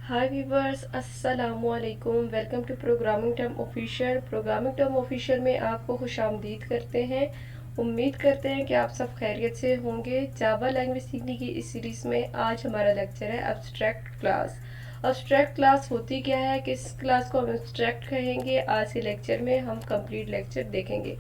हाय viewers, अस्सलामु अलैकुम। Welcome to programming term official. Programming term official में आपको खुशामदीद करते हैं। उम्मीद करते हैं कि आप सब खैरियत से होंगे। जावा लैंग्वेज सीखने की इस सीरीज़ में आज हमारा लेक्चर है एब्स्ट्रैक्ट क्लास। एब्स्ट्रैक्ट क्लास होती क्या है, किस क्लास को हम एब्स्ट्रैक्ट कहेंगे, आज के लेक्चर में हम कंप्लीट लेक्चर देखेंगे।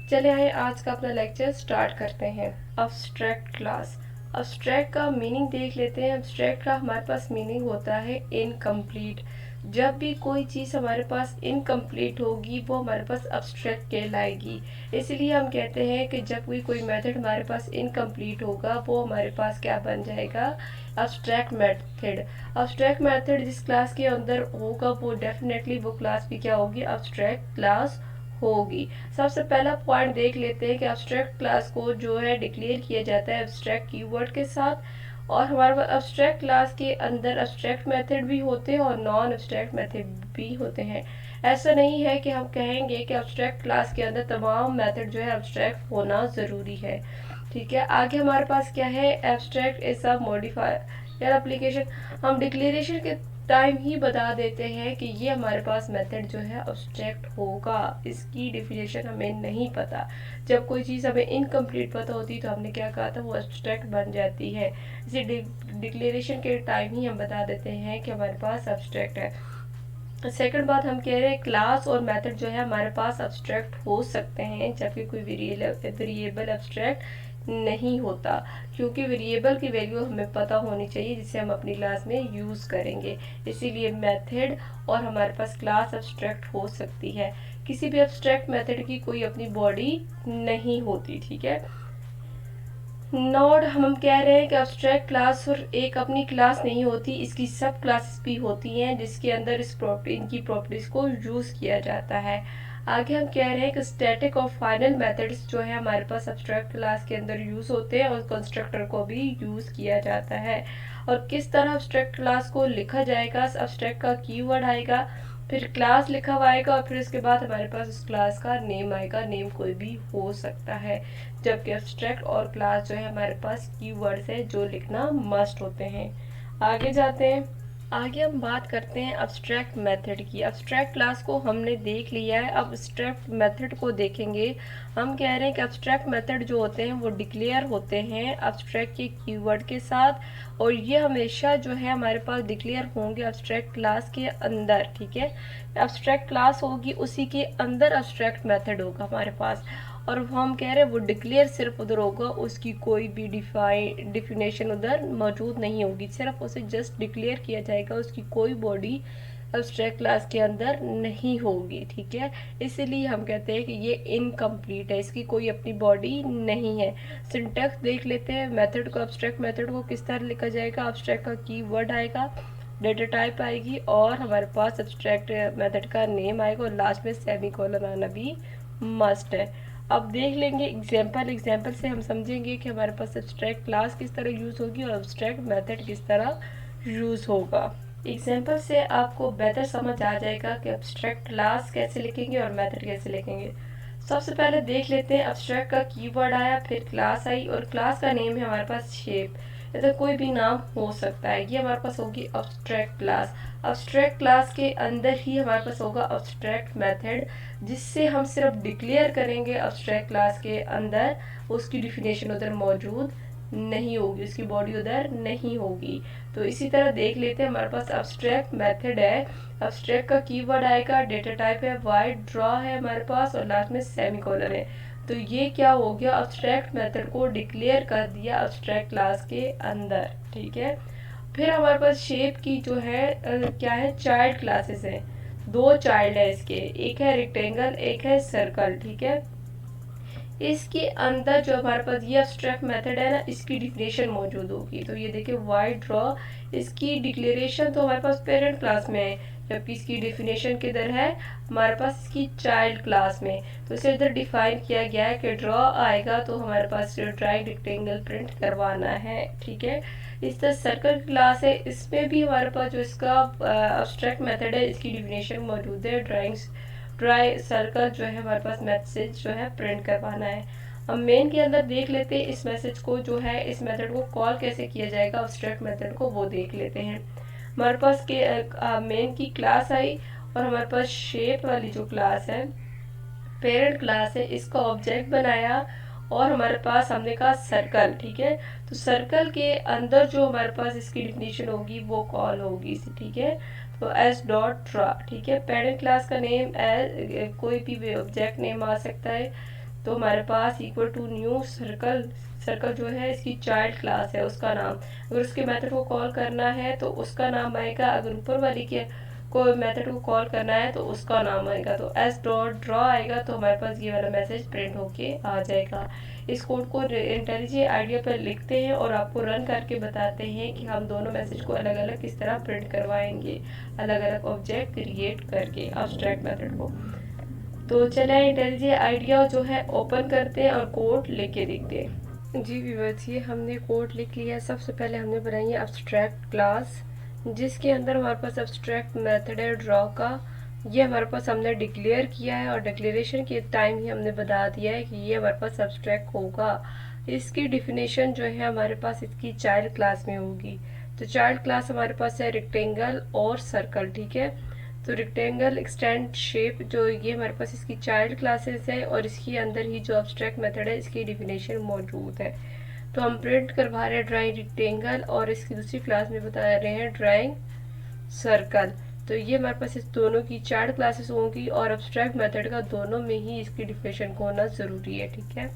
चले आए आज का अपना लेक्चर स्टार्ट करते हैं। Abstract class. अब्स्ट्रैक्ट का मीनिंग देख लेते हैं। अब्स्ट्रैक्ट का हमारे पास मीनिंग होता है इनकम्प्लीट। जब भी कोई चीज़ हमारे पास इनकम्प्लीट होगी वो हमारे पास अब्स्ट्रैक्ट कहलाएगी। इसलिए हम कहते हैं कि जब भी कोई मेथड हमारे पास इनकम्प्लीट होगा वो हमारे पास क्या बन जाएगा, अब्स्ट्रैक्ट मेथड। अब्स्ट्रैक्ट मेथड जिस क्लास के अंदर होगा वो डेफिनेटली वो क्लास भी क्या होगी, अब्स्ट्रैक्ट क्लास होगी। सबसे पहला पॉइंट देख लेते हैं कि एब्स्ट्रैक्ट क्लास को जो है डिक्लेयर किया जाता है एब्स्ट्रैक्ट कीवर्ड के साथ। और हमारे पास एब्स्ट्रैक्ट क्लास के अंदर एब्स्ट्रैक्ट मेथड भी होते हैं और नॉन एब्स्ट्रैक्ट मेथड भी होते हैं। ऐसा नहीं है कि हम कहेंगे कि एब्स्ट्रैक्ट क्लास के अंदर तमाम मेथड जो है एब्स्ट्रैक्ट होना ज़रूरी है। ठीक है, आगे हमारे पास क्या है, abstract is a modifier application. हम डिक्लेरेशन के टाइम ही बता देते हैं कि ये हमारे पास मेथड जो है अब्स्ट्रैक्ट होगा। इसकी डिफिनेशन हमें नहीं पता। जब कोई चीज़ हमें इनकम्प्लीट पता होती तो हमने क्या कहा था, वो अब्स्ट्रैक्ट बन जाती है। इसे डिक्लेरेशन के टाइम ही हम बता देते हैं कि हमारे पास अब्स्ट्रैक्ट है। सेकंड बात हम कह रहे हैं क्लास और मेथड जो है हमारे पास अब्स्ट्रैक्ट हो सकते हैं, जबकि कोई वेरिएबल अब्स्ट्रैक्ट नहीं होता, क्योंकि वेरिएबल की वैल्यू हमें पता होनी चाहिए जिसे हम अपनी क्लास में यूज़ करेंगे। इसीलिए मेथड और हमारे पास क्लास अब्स्ट्रैक्ट हो सकती है। किसी भी अब्स्ट्रैक्ट मेथड की कोई अपनी बॉडी नहीं होती। ठीक है, नोड हम कह रहे हैं कि अब्स्ट्रैक्ट क्लास और एक अपनी क्लास नहीं होती, इसकी सब क्लासेस भी होती हैं जिसके अंदर इनकी प्रॉपर्टीज को यूज किया जाता है। आगे हम कह रहे हैं कि स्टैटिक और फाइनल मेथड्स जो है हमारे पास अब्स्ट्रैक्ट क्लास के अंदर यूज होते हैं और कंस्ट्रक्टर को भी यूज किया जाता है। और किस तरह अब्स्ट्रैक्ट क्लास को लिखा जाएगा, अब्स्ट्रैक्ट का कीवर्ड आएगा, फिर क्लास लिखा हुआ आएगा और फिर उसके बाद हमारे पास उस क्लास का नेम आएगा। नेम कोई भी हो सकता है, जबकि एब्स्ट्रैक्ट और क्लास जो है हमारे पास कीवर्ड्स है जो लिखना मस्ट होते हैं। आगे जाते हैं। आगे हम बात करते हैं अब्स्ट्रैक्ट मेथड की। अब्स्ट्रैक्ट क्लास को हमने देख लिया है, अब अब्स्ट्रैक्ट मेथड को देखेंगे। हम कह रहे हैं कि अब्स्ट्रैक्ट मेथड जो होते हैं वो डिक्लेयर होते हैं अब्स्ट्रैक्ट के कीवर्ड के साथ, और ये हमेशा जो है हमारे पास डिक्लेयर होंगे अब्स्ट्रैक्ट क्लास के अंदर। ठीक है, अब्स्ट्रैक्ट क्लास होगी उसी के अंदर अब्स्ट्रैक्ट मेथड होगा हमारे पास। और हम कह रहे हैं वो डिक्लेयर सिर्फ उधर होगा, उसकी कोई भी डिफिनेशन उधर मौजूद नहीं होगी, सिर्फ उसे जस्ट डिक्लेयर किया जाएगा, उसकी कोई बॉडी एब्स्ट्रैक्ट क्लास के अंदर नहीं होगी। ठीक है, इसीलिए हम कहते हैं कि ये इनकम्प्लीट है, इसकी कोई अपनी बॉडी नहीं है। सिंटैक्स देख लेते हैं। मेथड को, एब्स्ट्रैक्ट मेथड को किस तरह लिखा जाएगा, एब्स्ट्रैक्ट का कीवर्ड आएगा, डेटा टाइप आएगी और हमारे पास एब्स्ट्रैक्ट मेथड का नेम आएगा और लास्ट में सेमीकोलन आना भी मस्ट है। अब देख लेंगे एग्जाम्पल से हम समझेंगे कि हमारे पास एब्स्ट्रैक्ट क्लास किस तरह यूज़ होगी और एब्स्ट्रैक्ट मेथड किस तरह यूज़ होगा। एग्जाम्पल से आपको बेहतर समझ आ जाएगा कि एब्स्ट्रैक्ट क्लास कैसे लिखेंगे और मेथड कैसे लिखेंगे। सबसे पहले देख लेते हैं, एब्स्ट्रैक्ट का कीवर्ड आया, फिर क्लास आई और क्लास का नेम है हमारे पास शेप। ऐसा कोई भी नाम हो सकता है, ये हमारे पास होगी एब्स्ट्रैक्ट क्लास। एब्स्ट्रैक्ट क्लास के अंदर ही हमारे पास होगा एब्स्ट्रैक्ट मेथड, जिससे हम सिर्फ डिक्लेयर करेंगे एब्स्ट्रैक्ट क्लास के अंदर, उसकी डिफिनेशन उधर मौजूद नहीं होगी, उसकी बॉडी उधर नहीं होगी। तो इसी तरह देख लेते हैं, हमारे पास एब्स्ट्रैक्ट मेथड है, एब्स्ट्रैक्ट का कीवर्ड आएगा, डेटा टाइप है वाइड ड्रॉ है हमारे पास और लास्ट में सेमीकोलन है। तो ये क्या हो गया, एब्स्ट्रैक्ट मेथड को डिक्लेयर कर दिया एब्स्ट्रैक्ट क्लास के अंदर। ठीक है, फिर हमारे पास शेप की जो है क्या है, चाइल्ड क्लासेस है, दो चाइल्ड है इसके, एक है रेक्टेंगल एक है सर्कल। ठीक है, इसके अंदर जो हमारे पास ये एब्स्ट्रैक्ट मेथड है ना, इसकी डिफिनेशन मौजूद होगी। तो ये देखिए वाइड ड्रॉ, इसकी डिक्लेरेशन तो हमारे पास पेरेंट क्लास में है, जबकि इसकी डिफिनेशन किधर है, हमारे पास इसकी चाइल्ड क्लास में। तो इसे इधर डिफाइन किया गया है कि ड्रॉ आएगा तो हमारे पास ड्राइंग रेक्टेंगल प्रिंट करवाना है। ठीक है, इस तरह सर्कल क्लास है, इसमें भी हमारे पास जो इसका एब्स्ट्रैक्ट मेथड है इसकी डिफिनेशन मौजूद है, ड्राई सर्कल जो है हमारे पास मैसेज जो है प्रिंट करवाना है। हम मेन के अंदर देख लेते हैं इस मैसेज को जो है, इस मेथड को कॉल कैसे किया जाएगा, एब्स्ट्रैक्ट मेथड को वो देख लेते हैं। हमारे पास के मेन की क्लास आई और हमारे पास शेप वाली जो क्लास है, पेरेंट क्लास है, इसका ऑब्जेक्ट बनाया और हमारे पास हमने कहा सर्कल, ठीक है। तो सर्कल के अंदर जो हमारे पास इसकी डिफिनीशन होगी वो कॉल होगी इसी, ठीक है। तो एस डॉट ड्रा, ठीक है। पेरेंट क्लास का नेम एज कोई भी ऑब्जेक्ट नेम आ सकता है। तो हमारे पास equal to new circle, circle जो है इसकी चाइल्ड क्लास है उसका नाम। अगर उसके मेथड को कॉल करना है तो उसका नाम आएगा, अगर ऊपर वाली के कोई मेथड को कॉल करना है तो उसका नाम आएगा। तो एस डॉट ड्रॉ आएगा तो हमारे पास ये वाला मैसेज प्रिंट होके आ जाएगा। इस कोड को इंटेलिजेंट आइडिया पर लिखते हैं और आपको रन करके बताते हैं कि हम दोनों मैसेज को अलग अलग किस तरह प्रिंट करवाएंगे, अलग अलग ऑब्जेक्ट क्रिएट करके एब्स्ट्रैक्ट मेथड को। तो चले इंटेलिजेंट आइडिया जो है ओपन करते हैं और कोड लेके देखते हैं। जी व्यूअर्स, ये हमने कोड लिख लिया। सबसे पहले हमने बनाई है एब्स्ट्रैक्ट क्लास, जिसके अंदर हमारे पास एब्स्ट्रैक्ट मेथड है ड्रॉ का। ये हमारे पास हमने डिक्लेयर किया है और डिक्लेरेशन के टाइम ही हमने बता दिया है कि ये हमारे पास एब्स्ट्रैक्ट होगा। इसकी डिफिनेशन जो है हमारे पास इसकी चाइल्ड क्लास में होगी। तो चाइल्ड क्लास हमारे पास है रेक्टेंगल और सर्कल, ठीक है। तो रेक्टेंगल, एक्सटेंड, शेप जो ये हमारे पास इसकी चाइल्ड क्लासेस है और इसके अंदर ही जो एब्स्ट्रैक्ट मेथड है इसकी डिफिनेशन मौजूद है। तो हम प्रिंट करवा रहे हैं ड्राइंग रेक्टेंगल और इसकी दूसरी क्लास में बता रहे हैं ड्राइंग सर्कल। तो ये हमारे पास इस दोनों की चाइल्ड क्लासेस होंगी और एब्स्ट्रैक्ट मेथड का दोनों में ही इसकी डिफिनेशन होना ज़रूरी है, ठीक है।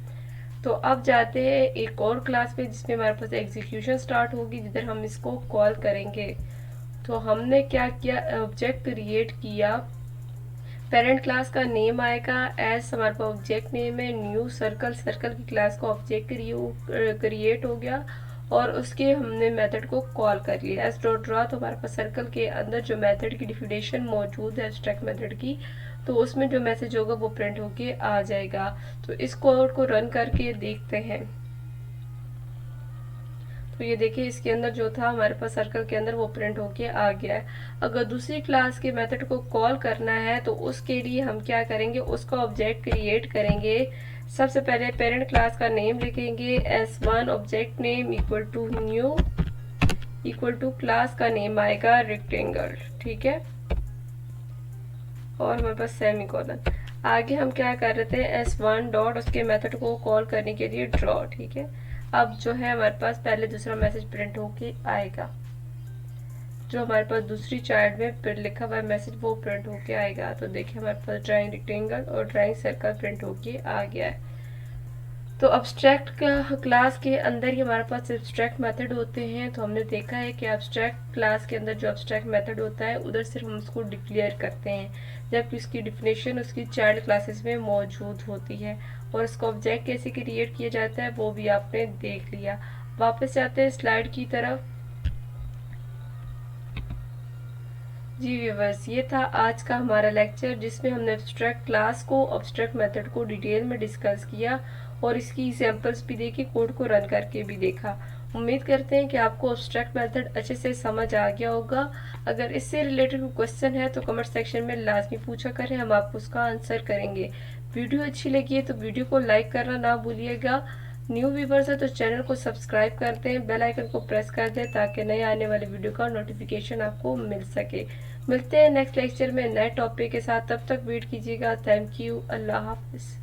तो अब जाते हैं एक और क्लास पे जिसमें हमारे पास एग्जीक्यूशन स्टार्ट होगी, जिधर हम इसको कॉल करेंगे। तो हमने क्या किया, ऑब्जेक्ट क्रिएट किया। पेरेंट क्लास का नेम आएगा एज हमारे पास ऑब्जेक्ट नेम है न्यू सर्कल, सर्कल की क्लास का ऑब्जेक्ट क्रिएट हो गया और उसके हमने मेथड को कॉल कर लिया एस डॉट ड्रॉ। तो हमारे पास सर्कल के अंदर जो मेथड की डिफिनेशन मौजूद है एब्स्ट्रैक्ट मेथड की, तो उसमें जो मैसेज होगा वो प्रिंट होके आ जाएगा। तो इस कोड को रन करके देखते हैं। तो ये देखिए इसके अंदर जो था हमारे पास सर्कल के अंदर वो प्रिंट होके आ गया है। अगर दूसरी क्लास के मेथड को कॉल करना है तो उसके लिए हम क्या करेंगे, उसका ऑब्जेक्ट क्रिएट करेंगे। सबसे पहले पेरेंट क्लास का नेम लिखेंगे s1 object name equal to new equal to class का नेम आएगा रेक्टेंगल, ठीक है। और हमारे पास सेमीकोलन। आगे हम क्या कर रहे थे, s1 डॉट उसके मेथड को कॉल करने के लिए ड्रॉ, ठीक है। अब जो है हमारे पास पहले दूसरा मैसेज प्रिंट होके आएगा, जो हमारे पास दूसरी चाइल्ड में लिखा हुआ मैसेज वो प्रिंट होके आएगा। तो देखिए हमारे पास ड्राइंग रेक्टेंगल और ड्राइंग सर्कल प्रिंट होके आ गया है। तो एब्स्ट्रैक्ट का क्लास के अंदर ही हमारे पास एब्स्ट्रैक्ट मेथड होते हैं। तो हमने देखा है कि एब्स्ट्रैक्ट क्लास के अंदर जो एब्स्ट्रैक्ट मेथड होता है उधर सिर्फ हम उसको डिक्लेयर करते हैं, जबकि उसकी डिफिनेशन उसकी चाइल्ड क्लासेस में मौजूद होती है। और इसका ऑब्जेक्ट कैसे क्रिएट किया जाता है वो भी आपने देख लिया। वापस जाते हैं स्लाइड की तरफ। जी व्यूअर्स, ये था आज का हमारा लेक्चर जिसमें हमने एब्स्ट्रैक्ट क्लास को, एब्स्ट्रैक्ट मेथड को डिटेल में डिस्कस किया और इसकी एग्जांपल्स भी देखी, कोड को रन करके भी देखा। उम्मीद करते हैं कि आपको एब्स्ट्रैक्ट मेथड अच्छे से समझ आ गया होगा। अगर इससे रिलेटेड क्वेश्चन है तो कमेंट सेक्शन में लाजमी पूछा करें, हम आपको उसका आंसर करेंगे। वीडियो अच्छी लगी है तो वीडियो को लाइक करना ना भूलिएगा। न्यू व्यूवर्स है तो चैनल को सब्सक्राइब कर दें, बेल आइकन को प्रेस कर दें ताकि नए आने वाले वीडियो का नोटिफिकेशन आपको मिल सके। मिलते हैं नेक्स्ट लेक्चर में नए टॉपिक के साथ, तब तक वेट कीजिएगा। थैंक यू, अल्लाह हाफिज़।